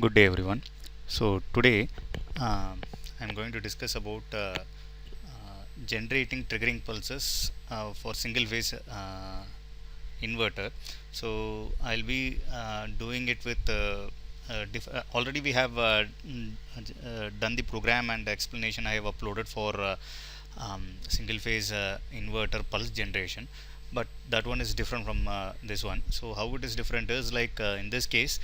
Good day everyone. So today I'm going to discuss about generating triggering pulses for single phase inverter. So I'll be doing it with already we have done the program and the explanation I have uploaded for single phase inverter pulse generation, but that one is different from this one. So how it is different is like in this case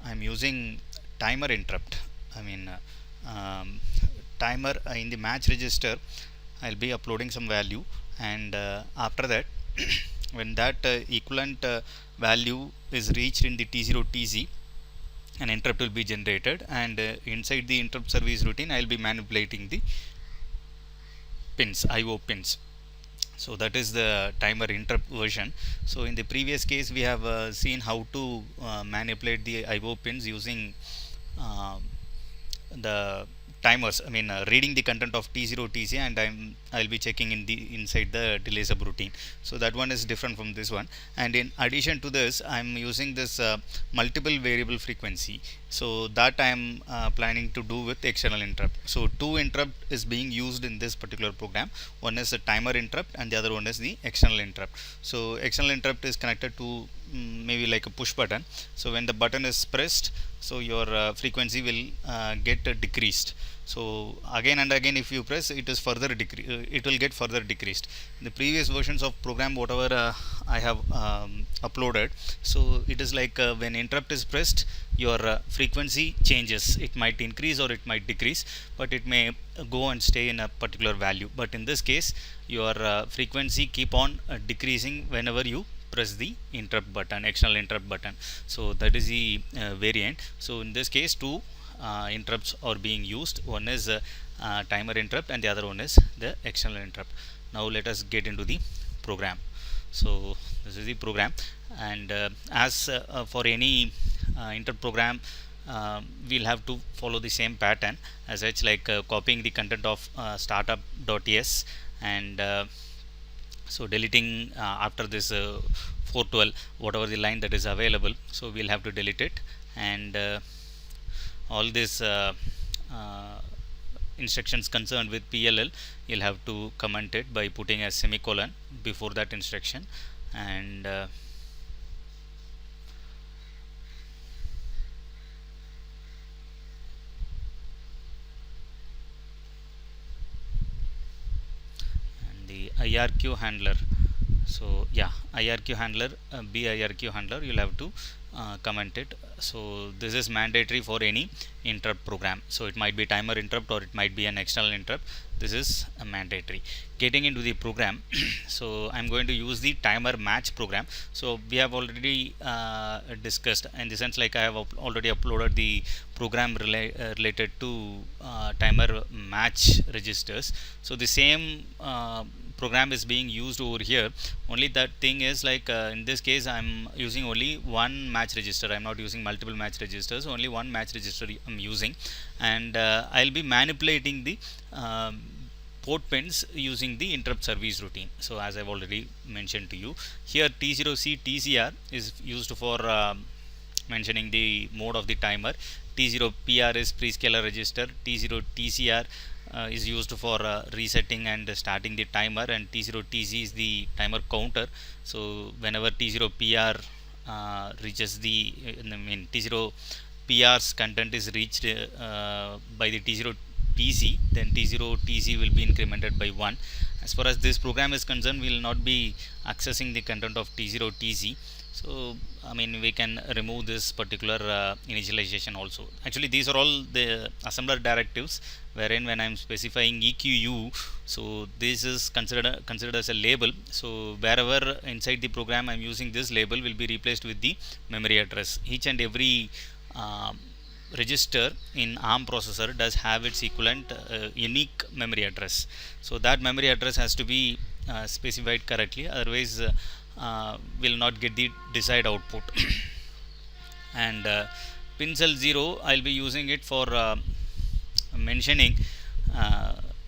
I'm using timer interrupt. I mean, timer in the match register. I'll be uploading some value, and after that, when that equivalent value is reached in the T0 TZ, an interrupt will be generated, and inside the interrupt service routine, I'll be manipulating the pins, IO pins. So that is the timer interrupt version. So in the previous case we have seen how to manipulate the IO pins using uh, the timers. I mean reading the content of T0 TC, and I'll be checking in the inside the delay subroutine. So that one is different from this one, and in addition to this I'm using this multiple variable frequency. So that I'm planning to do with external interrupt. So two interrupt is being used in this particular program. One is the timer interrupt and the other one is the external interrupt. So external interrupt is connected to maybe like a push button. So when the button is pressed, so your frequency will get decreased. So again and again if you press, it is further it will get further decreased. In the previous versions of program whatever I have uploaded, so it is like when interrupt is pressed, your frequency changes. It might increase or it might decrease, but it may go and stay in a particular value. But in this case your frequency keep on decreasing whenever you press the interrupt button, external interrupt button. So that is the variant. So in this case two interrupts are being used. One is timer interrupt and the other one is the external interrupt. Now let us get into the program. So this is the program, and as for any interrupt program, we'll have to follow the same pattern as such, like copying the content of startup.s, and so deleting after this 412 whatever the line that is available, so we'll have to delete it, and all this instructions concerned with PLL, you'll have to comment it by putting a semicolon before that instruction, and the IRQ handler. So yeah, IRQ handler, BIRQ handler, you'll have to comment it. So this is mandatory for any interrupt program. So it might be timer interrupt or it might be an external interrupt. This is a mandatory. Getting into the program, so I'm going to use the timer match program. So we have already discussed in the sense, like I have already uploaded the program related to timer match registers. So the same program is being used over here. Only that thing is like in this case I'm using only one match register. I'm not using multiple match registers, only one match register I'm using, and I'll be manipulating the port pins using the interrupt service routine. So as I've already mentioned to you, here T0C TCR is used for mentioning the mode of the timer. T0 PR is prescaler register. T0 TCR is used for resetting and starting the timer, and T0 TZ is the timer counter. So whenever T0 PR reaches the I mean T0 PR's content is reached by the T0 TC, then T0 TC will be incremented by 1. As far as this program is concerned, we will not be accessing the content of T0 TC. So I mean we can remove this particular initialization also. Actually these are all the assembler directives, wherein when I'm specifying EQU, so this is considered as a label. So wherever inside the program I'm using this label will be replaced with the memory address. Each and every register in ARM processor does have its equivalent unique memory address. So that memory address has to be specified correctly, otherwise will not get the desired output. And pin cell 0 I'll be using it for mentioning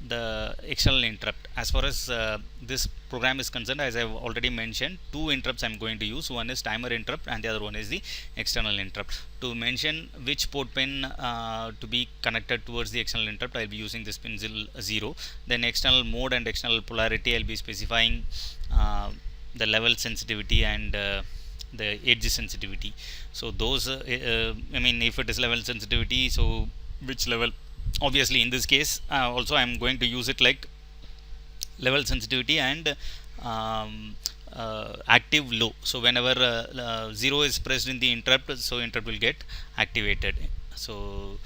the external interrupt. as far as this program is concerned, as I've already mentioned, two interrupts I'm going to use. One is timer interrupt and the other one is the external interrupt. To mention which port pin to be connected towards the external interrupt, I'll be using this pin 0. Then external mode and external polarity, I'll be specifying the level sensitivity and the edge sensitivity. So those I mean, if it is level sensitivity, so which level, obviously in this case also I'm going to use it like level sensitivity and active low. So whenever 0 is pressed in the interrupt, so interrupt will get activated. So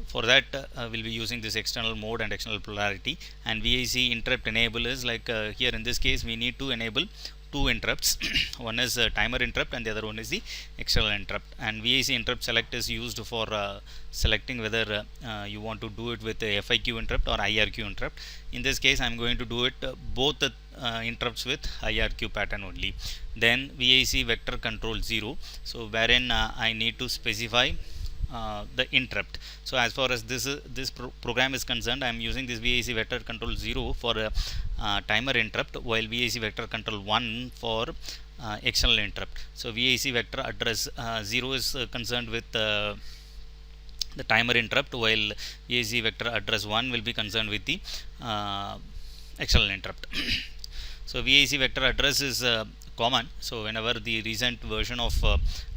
for that we'll be using this external mode and external polarity. And VIC interrupt enable is like here in this case we need to enable two interrupts. One is timer interrupt and the other one is the external interrupt. And VIC interrupt select is used for selecting whether you want to do it with a FIQ interrupt or IRQ interrupt. In this case I'm going to do it both the interrupts with IRQ pattern only. Then VIC vector control 0, so wherein I need to specify the interrupt. So as far as this program is concerned, I am using this VIC vector control 0 for timer interrupt, while VIC vector control 1 for external interrupt. So VIC vector address 0 is concerned with the timer interrupt, while VIC vector address 1 will be concerned with the external interrupt. So VIC vector address is common, so whenever the recent version of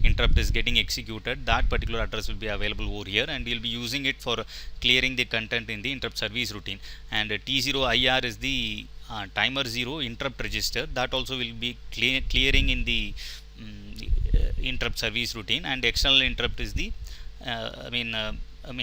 interrupt is getting executed, that particular address will be available over here, and we'll be using it for clearing the content in the interrupt service routine. And T0IR is the timer 0 interrupt register, that also will be clearing in the interrupt service routine. And external interrupt is the I mean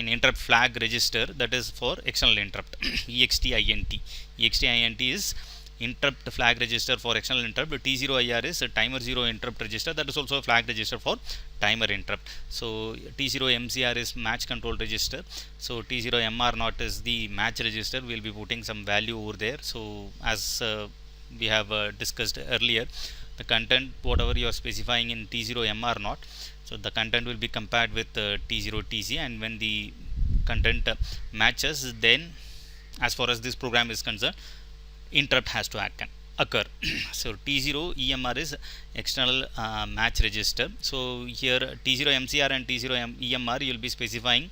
interrupt flag register, that is for external interrupt. EXTINT is interrupt flag register for external interrupt. T0IR is a timer 0 interrupt register, that is also a flag register for timer interrupt. So T0MCR is match control register. So T0MR0 is the match register, we will be putting some value over there. So as we have discussed earlier, the content whatever you are specifying in T0MR0, so the content will be compared with T0TC, and when the content matches, then as far as this program is concerned, interrupt has to occur. So T0 EMR is external match register. So here T0MCR and T0 EMR, you will be specifying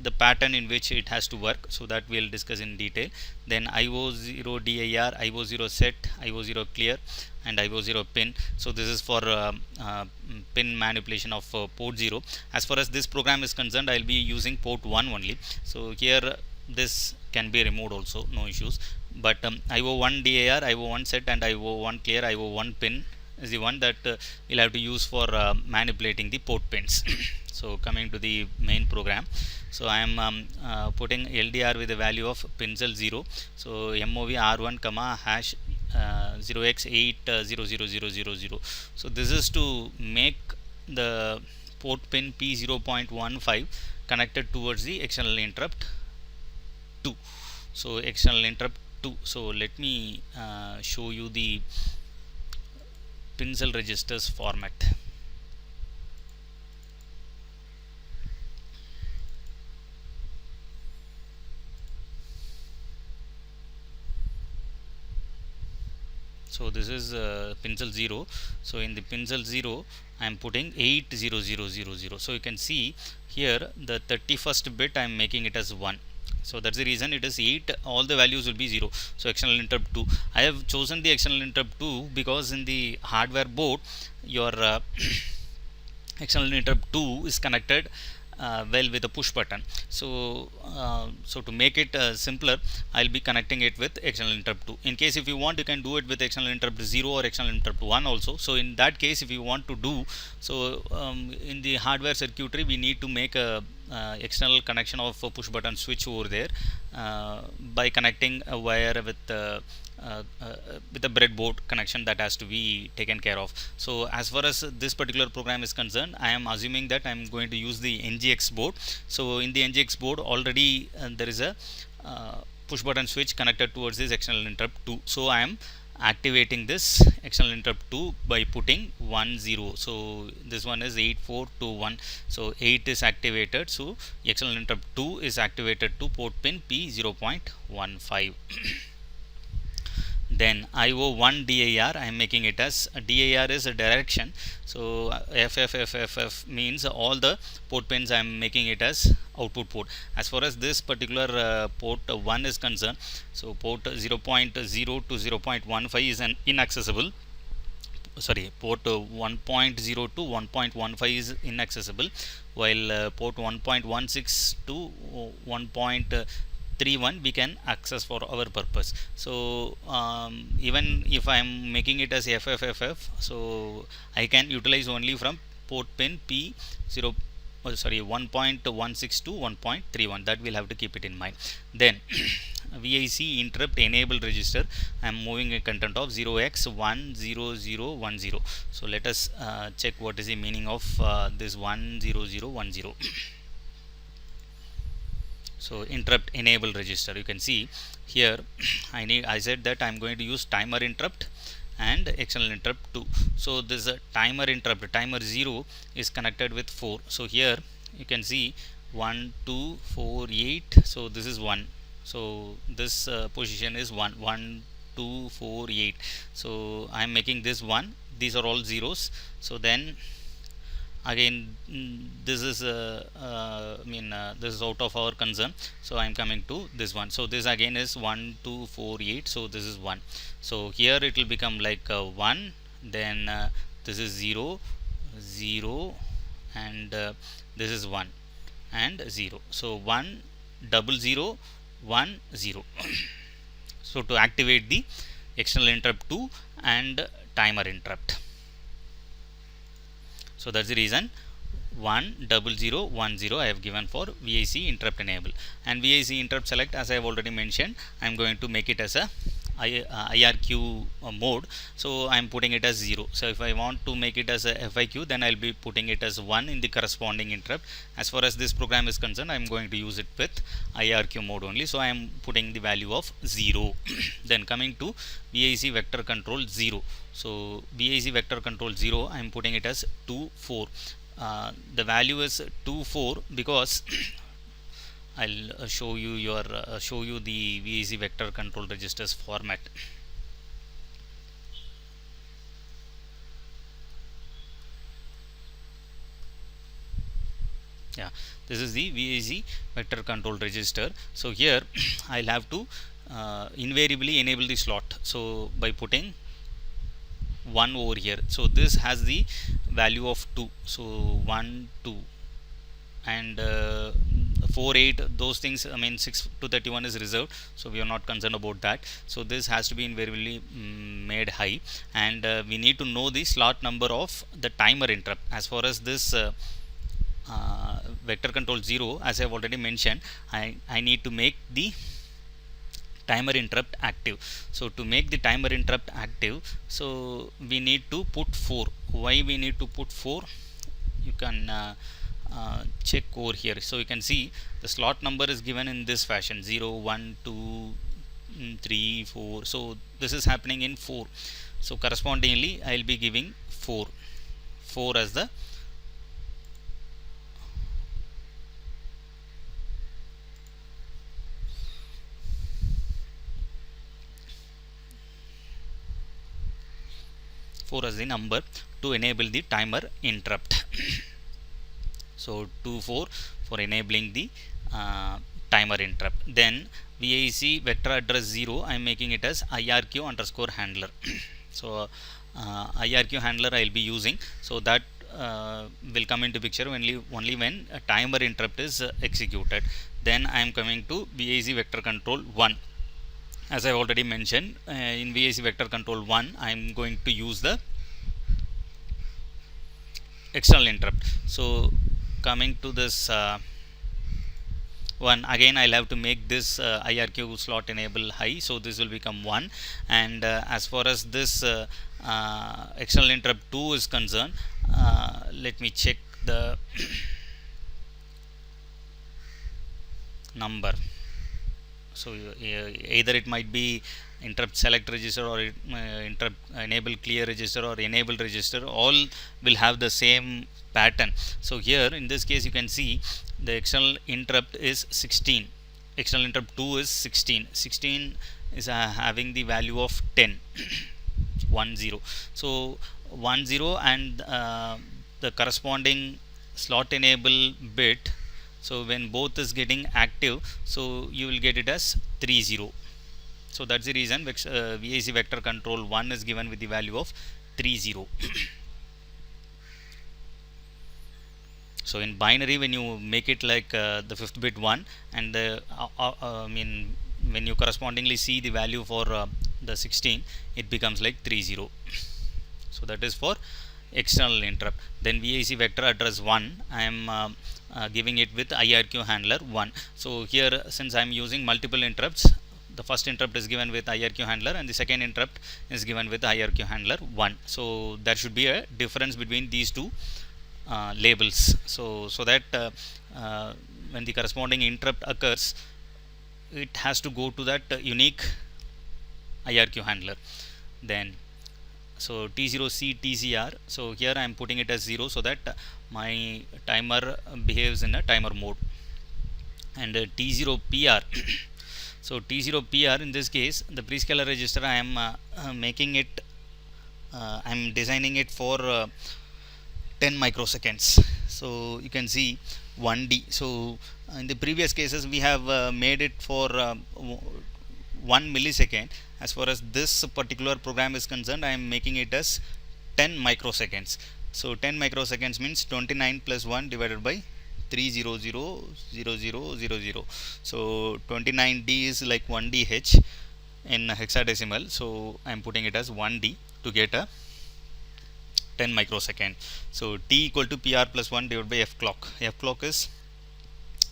the pattern in which it has to work, so that we will discuss in detail. Then IO0 DIR, IO0 set, IO0 clear and IO0 pin. So this is for pin manipulation of port 0. As far as this program is concerned, I will be using port 1 only. So here this can be removed also, no issues. But IO1 DIR, IO1 set and IO1 clear, IO1 pin is the one that we'll have to use for manipulating the port pins. So coming to the main program, so I am putting LDR with the value of pincel 0. So MOV R1 comma hash 0x8000000. So this is to make the port pin P0.15 connected towards the external interrupt 2. So external interrupt 2. So let me show you the pincel registers format. So this is pincel 0. So in the pincel 0 I am putting 80000. So you can see here the 31st bit I am making it as 1. So that's the reason it is 8, all the values will be 0. So external interrupt 2, I have chosen the external interrupt 2 because in the hardware board your external interrupt 2 is connected well with a push button. So so to make it simpler, I'll be connecting it with external interrupt 2. In case if you want, you can do it with external interrupt 0 or external interrupt 1 also. So in that case, if you want to do so, in the hardware circuitry we need to make a external connection of a push button switch over there by connecting a wire with the breadboard connection that has to be taken care of. So as far as this particular program is concerned, I am assuming that I am going to use the NGX board. So in the NGX board already there is a push button switch connected towards this external interrupt 2. So I am activating this external interrupt 2 by putting 10. So this one is 8421. So 8 is activated, so external interrupt 2 is activated to port pin P0.15. Then IO1 DIR, I am making it as DIR is a direction, so FFFFF means all the port pins I am making it as output port. As far as this particular port 1 is concerned, so port 0.0 to 0.15 is an inaccessible, sorry, port 1.0 to 1.15 is inaccessible, while port 1.16 to 1.31 we can access for our purpose. So even if I am making it as FFFF, so I can utilize only from port pin P0, sorry, 1.16 to 1.31. that we'll have to keep it in mind. Then VIC interrupt enable register, I am moving a content of 0x10010. so let us check what is the meaning of this 10010. So interrupt enable register, you can see here I said that I'm going to use timer interrupt and external interrupt 2. so this timer interrupt, timer 0 is connected with 4. so here you can see 1 2 4 8, so this is 1, so this position is 1 1 2 4 8. so I'm making this 1, these are all zeros. so then again this is this is out of our concern, so I'm coming to this one. so this again is 1 2 4 8, so this is 1. so here it will become like 1, then this is 0 0, and this is 1 and 0. so 1 00 1 0. so to activate the external interrupt 2 and timer interrupt, so that's the reason 10010 I have given for VIC interrupt enable. And VIC interrupt select, as I have already mentioned, I am going to make it as a IRQ mode, so I am putting it as 0. so if I want to make it as a FIQ, then I'll be putting it as 1 in the corresponding interrupt. As far as this program is concerned, I am going to use it with IRQ mode only, so I am putting the value of 0. then coming to VIC vector control 0, so VIC vector control 0 I am putting it as 2 4. The value is 2 4 because I'll show you the VIC vector control registers format. Yeah, this is the VIC vector control register. so here I'll have to invariably enable the slot, so by putting 1 over here. so this has the value of 2, so 1 2 and 4 8, those things, I mean 6 to 31 is reserved, so we are not concerned about that. so this has to be invariably made high, and we need to know the slot number of the timer interrupt. As far as this vector control 0, as I have already mentioned, I need to make the timer interrupt active. so to make the timer interrupt active, so we need to put 4. why we need to put 4? You can check over here. so you can see the slot number is given in this fashion, 0 1 2 3 4. so this is happening in 4, so correspondingly I'll be giving 4 as the number to enable the timer interrupt. so 2 4 for enabling the timer interrupt. then VIC vector address 0, I am making it as IRQ underscore handler. so IRQ handler I will be using, so that will come into picture only when a timer interrupt is executed. then I am coming to VIC vector control 1. as I have already mentioned, in VIC vector control 1 I am going to use the external interrupt. so coming to this one, again I'll have to make this IRQ slot enable high, so this will become 1. and as far as this external interrupt 2 is concerned, let me check the number. so either it might be interrupt select register or interrupt enable clear register or enable register, all will have the same pattern. so here in this case you can see the external interrupt is 16, external interrupt 2 is 16 is having the value of 10 1 0. So 1 0 and the corresponding slot enable bit, so when both is getting active, so you will get it as 3 0. So that's the reason VIC vector control 1 is given with the value of 3 0. So in binary, when you make it like the fifth bit 1 and when you correspondingly see the value for the 16, it becomes like 3 0. So that is for external interrupt. Then VIC vector address 1, I am giving it with IRQ handler 1. So here, since I am using multiple interrupts, the first interrupt is given with IRQ handler and the second interrupt is given with IRQ handler 1. So there should be a difference between these two labels, so that when the corresponding interrupt occurs, it has to go to that unique IRQ handler. Then so T0C TCR, so here I am putting it as 0 so that my timer behaves in a timer mode. And T0 PR, so T0 PR, in this case the prescaler register I am making it, I am designing it for 10 microseconds. So you can see 1D. So in the previous cases we have made it for 1 millisecond. As far as this particular program is concerned, I am making it as 10 microseconds. So 10 microseconds means 29 plus 1 divided by 3000000. So 29D is like 1DH in hexadecimal. So I am putting it as 1D to get a 10 microsecond. So T equal to PR plus 1 divided by F clock. F clock is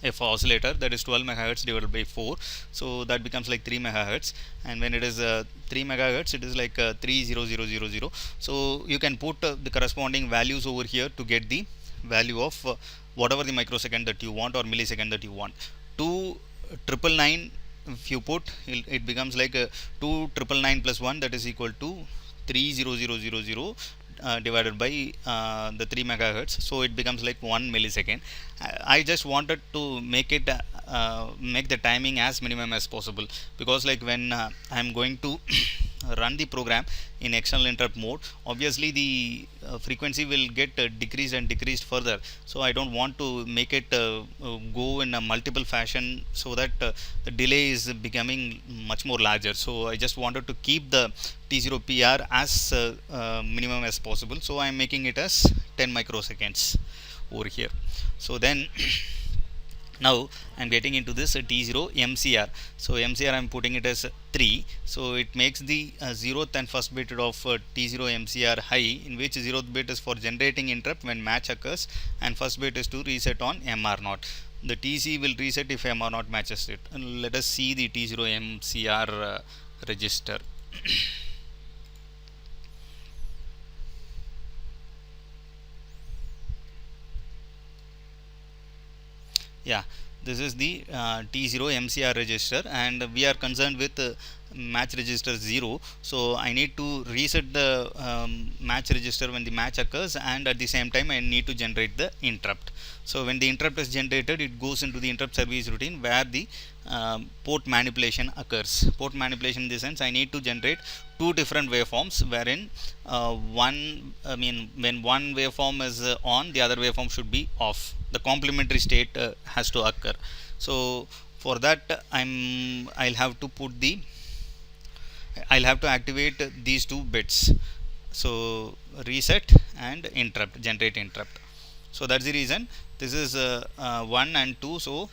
F oscillator, that is 12 megahertz divided by 4. So that becomes like 3 megahertz. And when it is 3 megahertz, it is like 30000. So you can put the corresponding values over here to get the value of whatever the microsecond that you want or millisecond that you want. 2,999, if you put, it becomes like 2,999 plus 1, that is equal to 30000 divided by the 3 megahertz, so it becomes like 1 millisecond. I just wanted to make it make the timing as minimum as possible, because like when I am going to run the program in external interrupt mode, obviously the frequency will get decreased and decreased further. So I don't want to make it go in a multiple fashion, so that the delay is becoming much more larger. So I just wanted to keep the T0 PR as minimum as possible. So I am making it as 10 microseconds over here. So then now I am getting into this T0 MCR. So MCR I am putting it as 3. So it makes the 0th and first bit of T0 MCR high, in which 0th bit is for generating interrupt when match occurs, and first bit is to reset on MR0. The TC will reset if MR0 matches it. And let us see the T0 MCR register. Yeah, this is the T0 MCR register, and we are concerned with match register 0. So I need to reset the match register when the match occurs, and at the same time I need to generate the interrupt. So when the interrupt is generated, it goes into the interrupt service routine where the port manipulation occurs. Port manipulation in the sense, I need to generate two different waveforms, wherein when one waveform is on, the other waveform should be off. The complementary state has to occur. So for that I'll have to activate these two bits. So reset and interrupt, generate interrupt. So that's the reason this is 1 and 2. So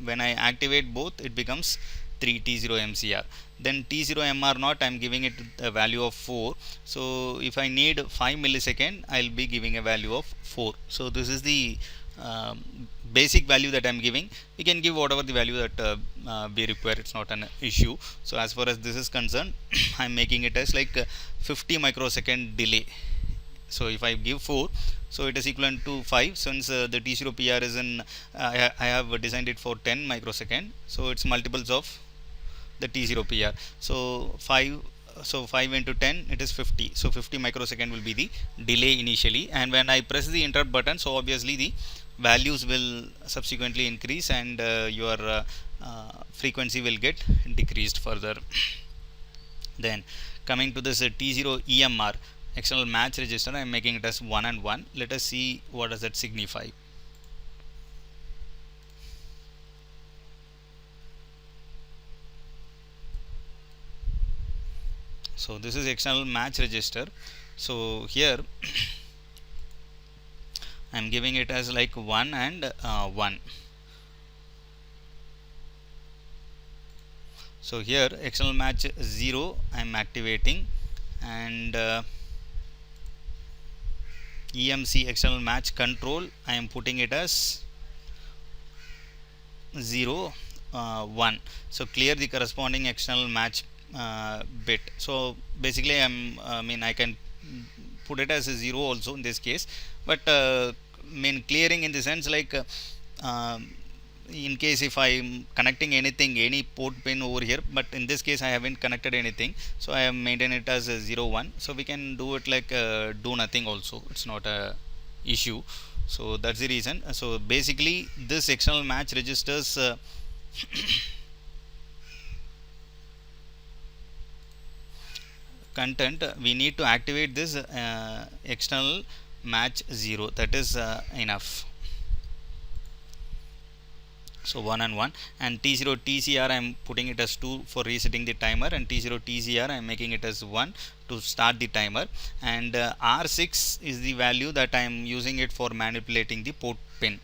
when I activate both, it becomes 3 T0 MCR. Then T0 MR0, I am giving it a value of 4. So if I need 5 millisecond, I'll be giving a value of 4. So this is the basic value that I am giving. We can give whatever the value that we require, it's not an issue. So as far as this is concerned, I am making it as like 50 microsecond delay. So if I give 4, so it is equivalent to 5, since the T0 PR is in I have designed it for 10 microsecond, so it's multiples of the T0 PR. So 5 into 10, it is 50. So 50 microsecond will be the delay initially, and when I press the interrupt button, so obviously the values will subsequently increase, and your frequency will get decreased further. Then coming to this T0 EMR, external match register, I am making it as 1 and 1. Let us see what does that signify. So this is external match register. So here I am giving it as like 1 and 1. So here external match 0 I am activating, and EMC external match control I am putting it as 0 1. So clear the corresponding external match bit. So basically I can put it as a 0 also in this case, but clearing in the sense like in case if I'm connecting anything, any port pin over here, but in this case I haven't connected anything, so I have maintained it as a 0 1. So we can do it like do nothing also, it's not a issue. So that's the reason. So basically this external match registers content, we need to activate this external match 0, that is enough. So 1 and 1, and T0 TCR I am putting it as 2 for resetting the timer, and T0 TCR I am making it as 1 to start the timer, and R6 is the value that I am using it for manipulating the port pin.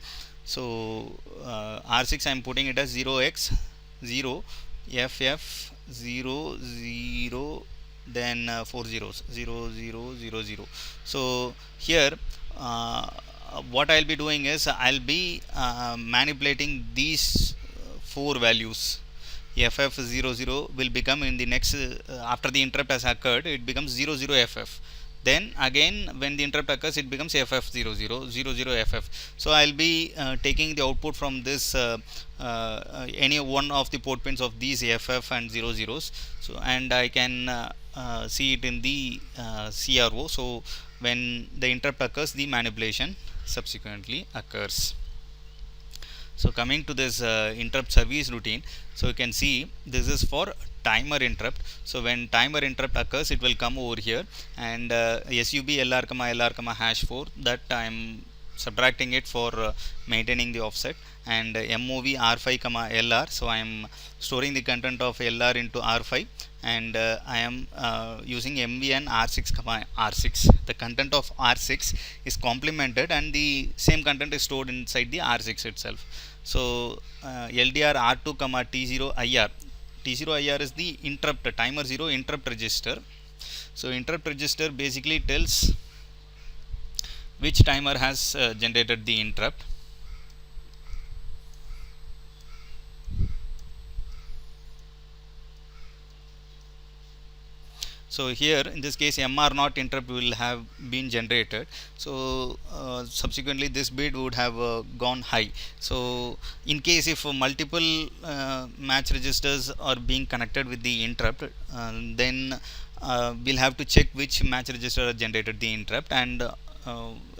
So R6 I am putting it as 0x0 FF00, then 4 zeros 0000. So here what I'll be doing is I'll be manipulating these 4 values. FF00 will become in the next after the interrupt has occurred, it becomes 00FF. Then again when the interrupt occurs, it becomes FF0000FF. So I'll be taking the output from this any one of the port pins of these FF and 00s. So and I can see it in the CRO. So when the interrupt occurs, the manipulation subsequently occurs. So coming to this interrupt service routine, so you can see this is for timer interrupt. So when timer interrupt occurs, it will come over here, and SUB LR LR hash 4, that I am subtracting it for maintaining the offset, and MOV R5 LR. So I am storing the content of LR into R5, and I am using MVN R6 R6. The content of R6 is complemented, and the same content is stored inside the R6 itself. So LDR R2 T0 IR. T0 IR is the interrupt, timer 0 interrupt register. So interrupt register basically tells which timer has generated the interrupt. So here in this case MR0 interrupt will have been generated. So subsequently this bit would have gone high. So in case if multiple match registers are being connected with the interrupt, then we'll have to check which match register generated the interrupt, and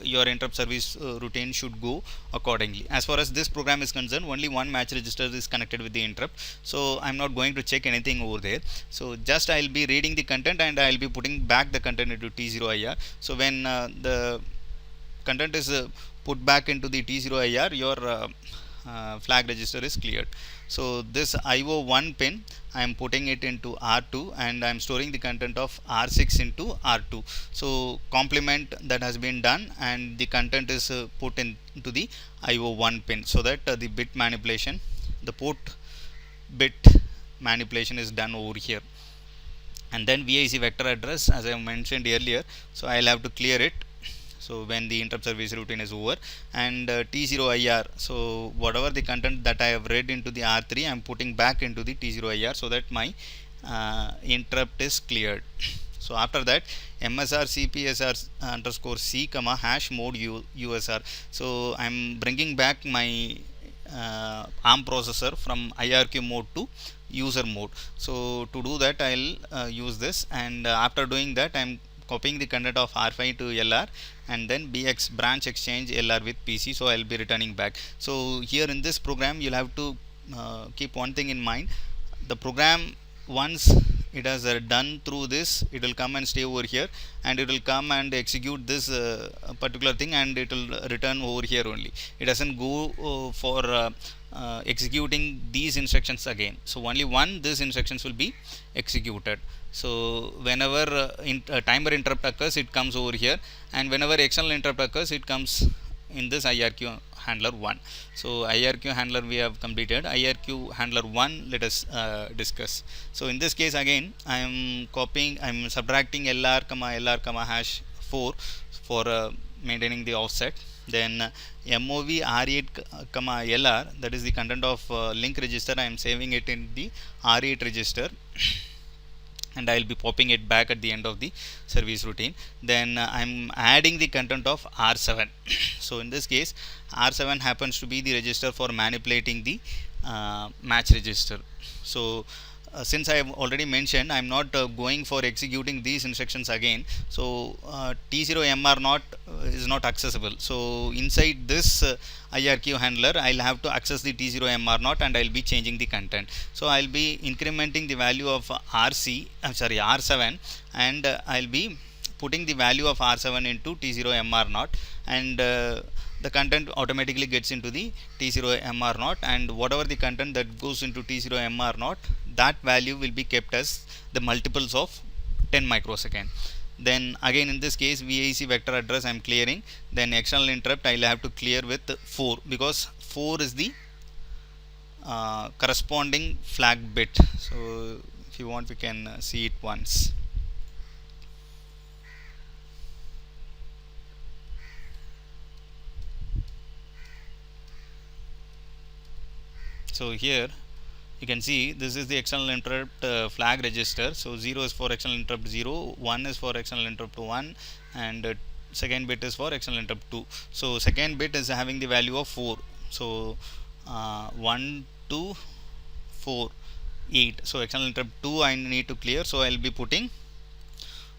your interrupt service routine should go accordingly. As far as this program is concerned, only one match register is connected with the interrupt, so I'm not going to check anything over there. So just I'll be reading the content, and I'll be putting back the content into T0 IR. So when the content is put back into the T0 IR, your flag register is cleared. So this IO1 pin I am putting it into R2, and I am storing the content of R6 into R2. So complement that has been done, and the content is put into the IO1 pin, so that the bit manipulation, the port bit manipulation is done over here. And then VIC vector address, as I mentioned earlier, so I'll have to clear it. So when the interrupt service routine is over, and T0 IR, so whatever the content that I have read into the R3, I am putting back into the T0 IR, so that my interrupt is cleared. So after that, MSR CPSR underscore C comma hash mode USR. So I am bringing back my ARM processor from IRQ mode to user mode. So to do that, I'll use this, and after doing that, I am copying the content of R5 to LR, and then BX branch exchange LR with PC. So I'll be returning back. So here in this program you'll have to keep one thing in mind. The program, once it has done through this, it will come and stay over here, and it will come and execute this particular thing, and it will return over here only. It doesn't go for executing these instructions again. So only one these instructions will be executed. So whenever timer interrupt occurs, it comes over here, and whenever external interrupt occurs, it comes in this IRQ handler 1. So IRQ handler we have completed. IRQ handler 1, let us discuss. So in this case again I am subtracting LR LR hash 4 for maintaining the offset. Then MOV R8 LR, that is the content of link register, I am saving it in the R8 register, and I will be popping it back at the end of the service routine. Then I am adding the content of R7. So in this case R7 happens to be the register for manipulating the match register. So since I have already mentioned, I am not going for executing these instructions again. So T0MR0 is not accessible. So inside this IRQ handler, I will have to access the T0MR0, and I will be changing the content. So I will be incrementing the value of R7, and I will be putting the value of R7 into T0MR0, and the content automatically gets into the T0MR0, and whatever the content that goes into T0MR0, that value will be kept as the multiples of 10 microsecond. Then again in this case VIC vector address I am clearing. Then external interrupt I will have to clear with 4, because 4 is the corresponding flag bit. So if you want we can see it once. So here you can see this is the external interrupt flag register. So 0 is for external interrupt 0, 1 is for external interrupt 1, and second bit is for external interrupt 2. So second bit is having the value of 4. So 1, 2, 4, 8. So external interrupt 2 I need to clear. So I will be putting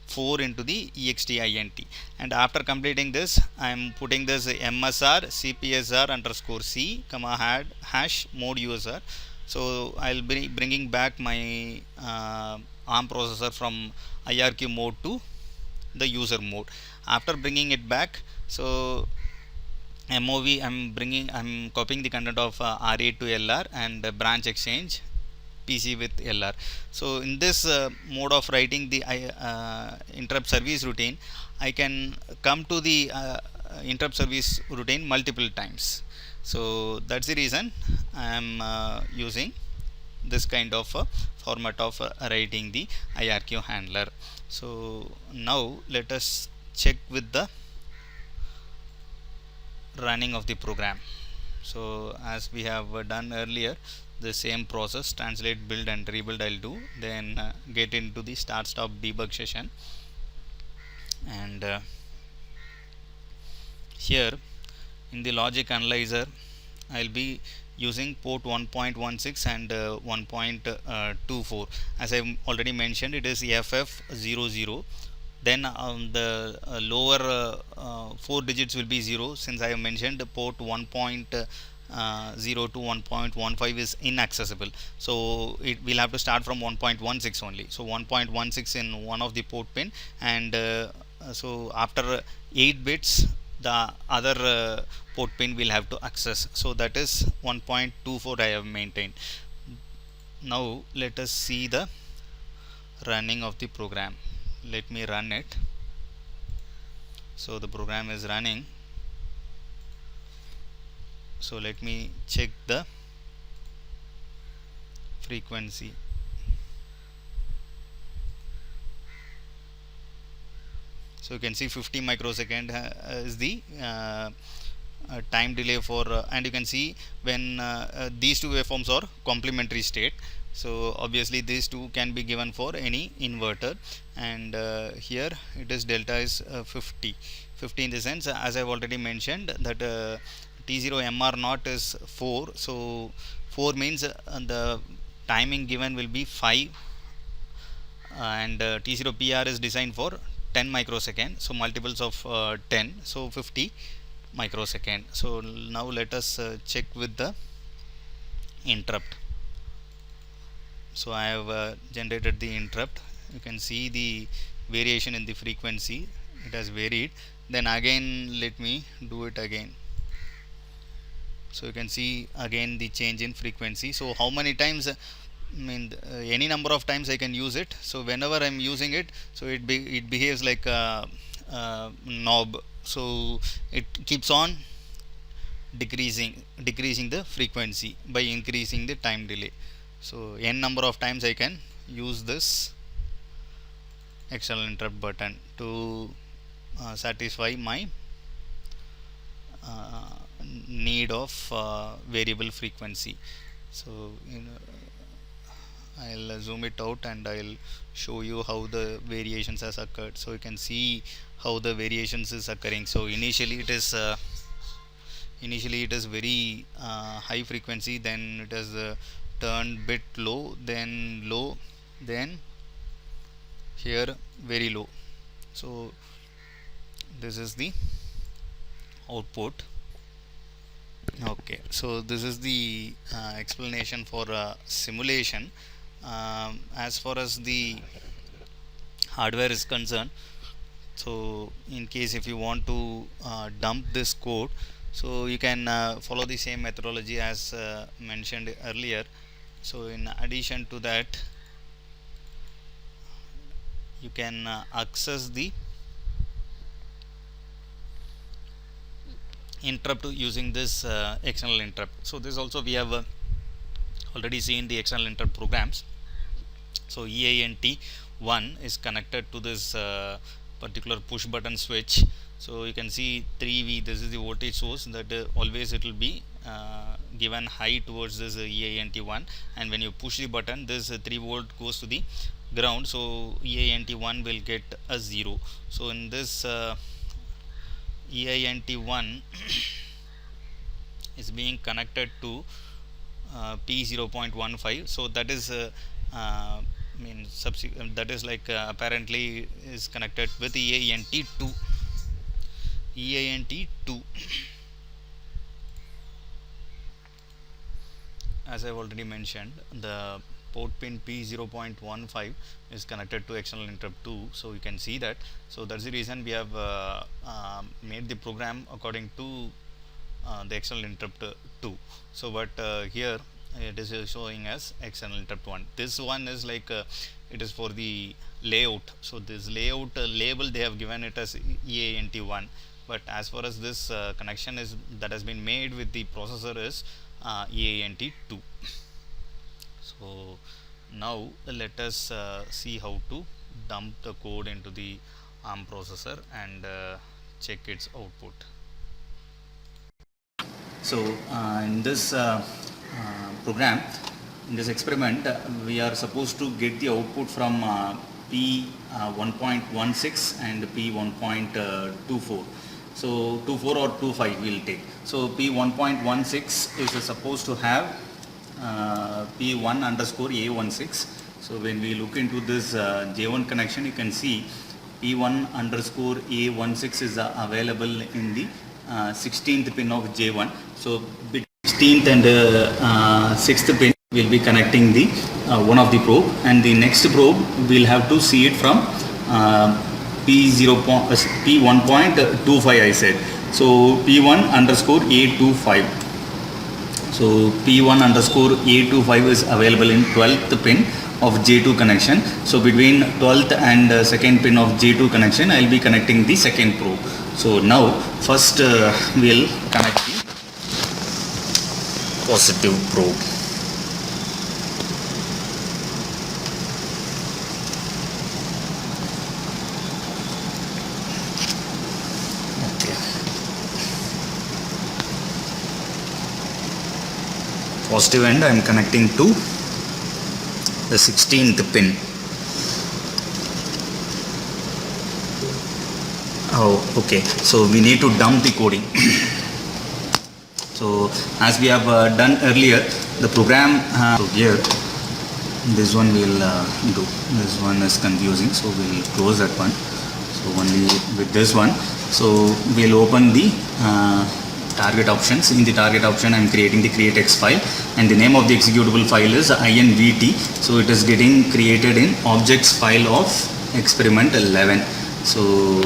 4 into the EXTINT, and after completing this I am putting this MSR CPSR underscore C comma hash mode USR. So I will be bringing back my ARM processor from IRQ mode to the user mode. After bringing it back, so MOV I am copying the content of R8 to LR, and branch exchange PC with LR. So in this mode of writing the interrupt service routine, I can come to the interrupt service routine multiple times. So that's the reason I am using this kind of format of writing the IRQ handler. So now let us check with the running of the program. So as we have done earlier, the same process, translate, build and rebuild I will do. Then get into the StartStop Debug session, and here in the logic analyzer I will be using port 1.16 and 1.24. As I already mentioned, it is FF00. Then the lower 4 digits will be 0, since I have mentioned port 1.0 to 1.15 is inaccessible. So it will have to start from 1.16 only. So 1.16 in one of the port pin, and so after 8 bits the other port pin will have to access. So that is 1.24 I have maintained. Now let us see the running of the program. Let me run it. So the program is running. So let me check the frequency. So you can see 50 microsecond is the time delay for and you can see when these two waveforms are complementary state. So obviously these two can be given for any inverter, and here it is delta is 50 in the sense, as I have already mentioned, that T0MR0 is 4. So 4 means the timing given will be 5, and T0PR is designed for 10 microsecond, so multiples of 10, so 50 microsecond. So now let us check with the interrupt. So I have generated the interrupt. You can see the variation in the frequency, it has varied. Then again let me do it again. So you can see again the change in frequency. So how many times, any number of times I can use it. So whenever I'm using it, so it behaves like a knob. So it keeps on decreasing the frequency by increasing the time delay. So n number of times I can use this external interrupt button to satisfy my need of variable frequency. So I'll zoom it out and I'll show you how the variations has occurred. So you can see how the variations is occurring. So initially it is very high frequency, then it has turned bit low, then here very low. So this is the output. Okay, so this is the explanation for simulation. As far as the hardware is concerned, so in case if you want to dump this code, so you can follow the same methodology as mentioned earlier. So in addition to that, you can access the interrupt using this external interrupt. So this also we have already seen the external interrupt programs. So EINT1 is connected to this particular push button switch. So you can see 3V, this is the voltage source that always it will be given high towards this EINT1, and when you push the button, this 3 volt goes to the ground, so EINT1 will get a 0. So in this EINT1 is being connected to P0.15, so that is that is like apparently is connected with EINT2. As I've already mentioned, the port pin P0.15 is connected to external interrupt 2, so you can see that. So that's the reason we have made the program according to the external interrupt 2. So but here it is showing as external interrupt 1. This one is like it is for the layout. So this layout label they have given it as EINT1, but as far as this connection is that has been made with the processor is EINT2. So now let us see how to dump the code into the ARM processor and check its output. So in this program, in this experiment, we are supposed to get the output from P1.16 and P1.24. So 24 or 25 we will take. So P1.16 is supposed to have P1 underscore A16. So when we look into this J1 connection, you can see P1 underscore A16 is available in the 16th pin of J1. So between 16th and 6th pin will be connecting the one of the probe, and the next probe we'll have to see it from P1.25 I said. So P1 underscore A25. So P1 underscore A25 is available in 12th pin of J2 connection. So between 12th and 2nd pin of J2 connection, I will be connecting the second probe. So now first we'll connect the positive probe. Positive end I am connecting to the 16th pin. Oh, okay. So we need to dump the coding. So as we have done earlier, the program so here this one will do. This one is confusing, so we'll close that one. So So only with this one. So we'll open the target options. In the target option, I am creating the createx file, and the name of the executable file is invt. So it is getting created in objects file of experiment 11. So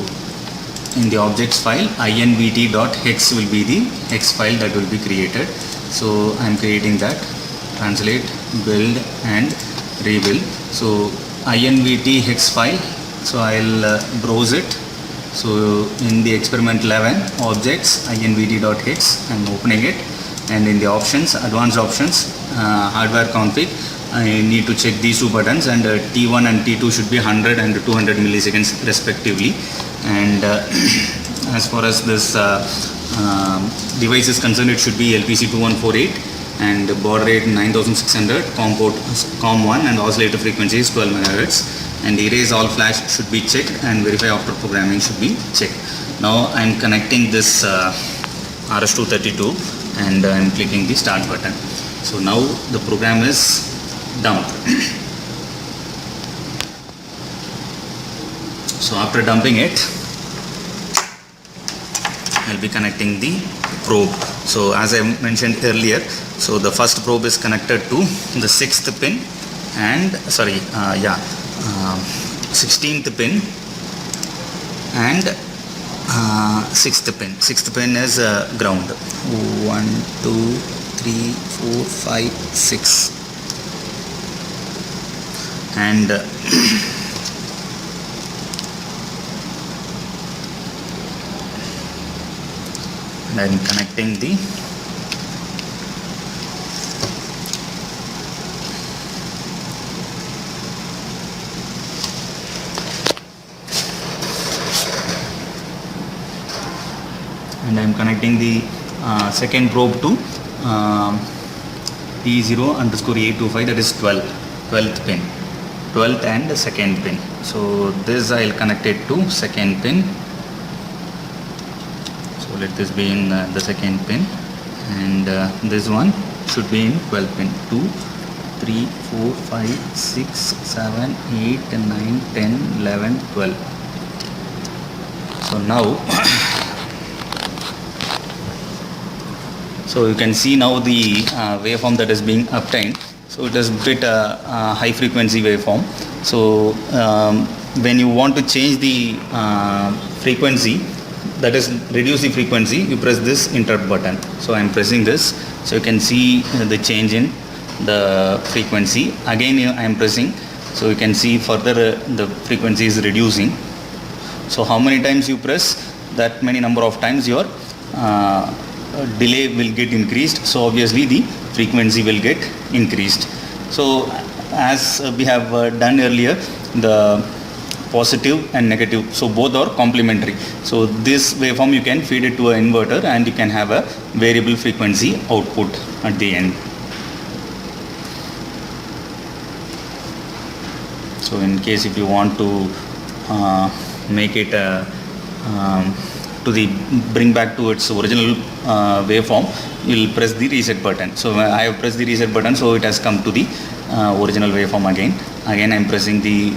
in the objects file, invt.hex will be the hex file that will be created. So I am creating that. Translate, build and rebuild. So invt hex file. So I'll browse it. So in the experiment 11 objects invt.hex, I'm opening it, and in the options, advanced options, hardware config, I need to check these two buttons, and T1 and T2 should be 100 and 200 milliseconds respectively. And as far as this device is concerned, it should be LPC2148 and baud rate 9600, COM1, and oscillator frequency is 12 MHz. And erase all flash should be checked, and verify after programming should be checked. Now I am connecting this RS232, and I am clicking the start button. So now the program is dumped. So after dumping it, I'll be connecting the probe. So as I mentioned earlier, so the first probe is connected to the 6th pin, and 16th pin and 6th pin. 6th pin is ground. 1, 2, 3, 4, 5, 6, and I'm connecting the second probe to T0_825, that is 12th pin, 12th and 2nd pin. So this I'll connect it to 2nd pin. So let this be in the 2nd pin, and this one should be in 12th pin. 2, 3, 4, 5, 6, 7, 8, 9, 10, 11, 12. So now so you can see now the waveform that is being obtained. So it is bit high frequency waveform. So when you want to change the frequency, that is reduce the frequency, you press this interrupt button. So I am pressing this, so you can see the change in the frequency. Again I am pressing, so you can see further the frequency is reducing. So how many times you press, that many number of times your delay will get increased, so obviously the frequency will get increased. So as we have done earlier, the positive and negative, so both are complementary. So this waveform you can feed it to an inverter, and you can have a variable frequency output at the end. So in case if you want to make it bring back to its original waveform, you will press the reset button. So I have pressed the reset button, so it has come to the original waveform again. I am pressing the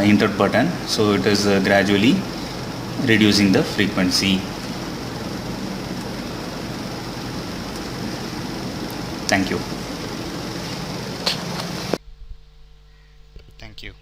interrupt button, so it is gradually reducing the frequency. Thank you. Thank you.